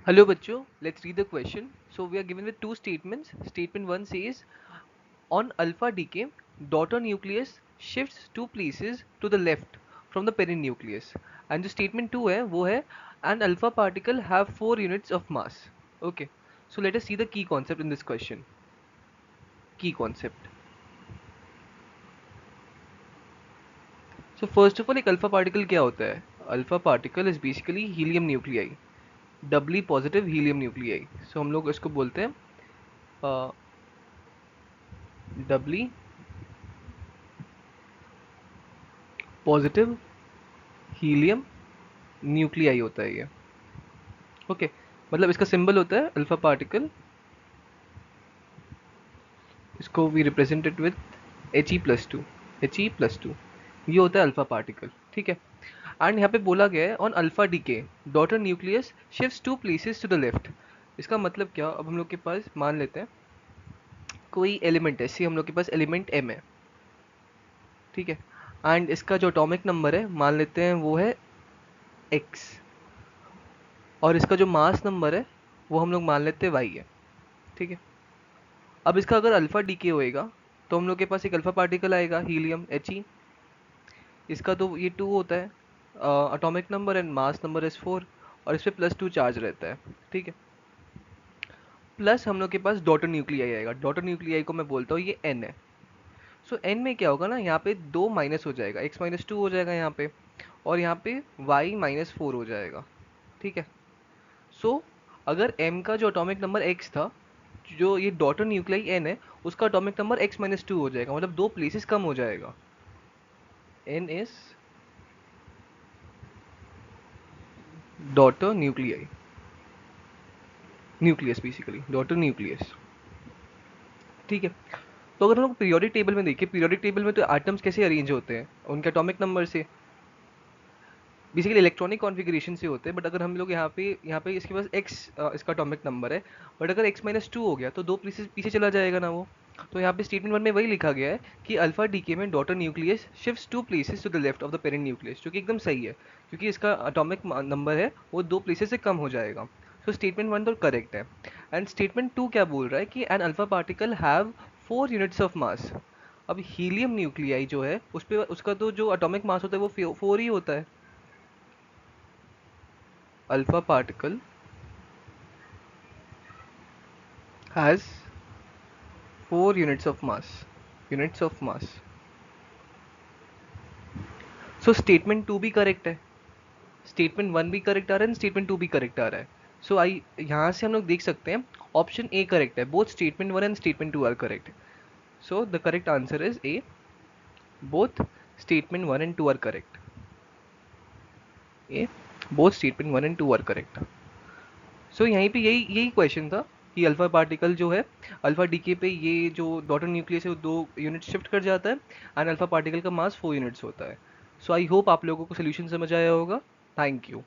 Hello bachcho, let's read the question. So we are given with two statements. Statement 1 says on alpha decay, daughter nucleus shifts two places to the left from the parent nucleus. And the statement 2 है वो है an alpha particle have 4 units of mass. Okay. So let us see the key concept in this question. Key concept. So first of all एक alpha particle क्या होता है? Alpha particle is basically helium nuclei. Doubly positive helium nuclei. So हम लोग इसको बोलते हैं doubly positive helium nuclei होता है ये। ओके मतलब इसका सिंबल होता है अल्फा पार्टिकल, इसको we represented with He+2। He+2 ये होता है अल्फा पार्टिकल, ठीक है। एंड यहाँ पे बोला गया है on alpha decay daughter nucleus shifts two places to the left. इसका मतलब क्या, अब हम लोग के पास मान लेते हैं कोई एलिमेंट है, सी हम लोग के पास एलिमेंट m है, ठीक है। एंड इसका जो एटॉमिक नंबर है मान लेते हैं वो है x, और इसका जो मास नंबर है वो हम लोग मान लेते हैं y है, ठीक है। अब इसका अगर अल्फा डीके होएगा तो हम लोग के पास एक अल्फा पार्टिकल आएगा हीलियम He। इसका तो ये 2 होता है atomic number and mass number is 4, और इस पे +2 चार्ज रहता है, ठीक है। प्लस हम लोग के पास डॉटर न्यूक्लियाई आएगा, डॉटर न्यूक्लियाई को मैं बोलता हूँ ये n है। सो n में क्या होगा ना, यहाँ पे 2 माइनस हो जाएगा, x-2 हो जाएगा यहाँ पे, और यहाँ पे y-4 हो जाएगा, ठीक है। सो अगर m का जो एटॉमिक नंबर x था, जो ये डॉटर न्यूक्लियाई n है, उसका एटॉमिक नंबर x-2 हो जाएगा, मतलब 2 प्लेसेस कम हो जाएगा। n is daughter nuclei, nucleus basically daughter nucleus, ठीक है। तो अगर हम लोग पीरियोडिक टेबल में देखें, पीरियोडिक टेबल में तो एटम्स कैसे अरेंज होते हैं, उनके एटॉमिक नंबर से, बेसिकली इलेक्ट्रॉनिक कॉन्फ़िगरेशन से होते हैं। बट अगर हम लोग यहाँ पे इसके पास x इसका एटॉमिक नंबर है, बट अगर x-2 हो गया तो 2 प्लेसेस पीछे चला जाएगा ना वो। तो यहाँ पे स्टेटमेंट 1 में वही लिखा गया है कि अल्फा डीके में daughter nucleus shifts 2 places to the left of the parent nucleus, जो कि एकदम सही है क्योंकि इसका एटॉमिक नंबर है वो 2 प्लेसेस से कम हो जाएगा। तो स्टेटमेंट 1 तो करेक्ट है। एंड स्टेटमेंट 2 क्या बोल रहा है कि an alpha particle have 4 units of mass. अब हीलियम न्यूक्लियाई जो है उस पे उसका तो जो एटॉमिक मास होता है वो 4 ही होता है। Alpha particle has 4 units of mass, units of mass। so statement 2 भी करेक्ट है, स्टेटमेंट 1 भी करेक्ट आ रहा है, स्टेटमेंट 2 भी करेक्ट आ रहा है। सो आई यहाँ से हम लोग देख सकते हैं ऑप्शन ए करेक्ट है, both statement 1 and statement 2 are correct. So the correct answer is A, both statement 1 and 2 are correct. A, both statement 1 and 2 are correct. सो यहीं पे यही यही क्वेश्चन था कि अल्फा पार्टिकल जो है अल्फा डीके पे ये जो डॉटर न्यूक्लियस है वो 2 यूनिट शिफ्ट कर जाता है, एंड अल्फा पार्टिकल का मास 4 यूनिट्स होता है। सो आई होप आप लोगों को सोल्यूशन समझ आया होगा। Thank you.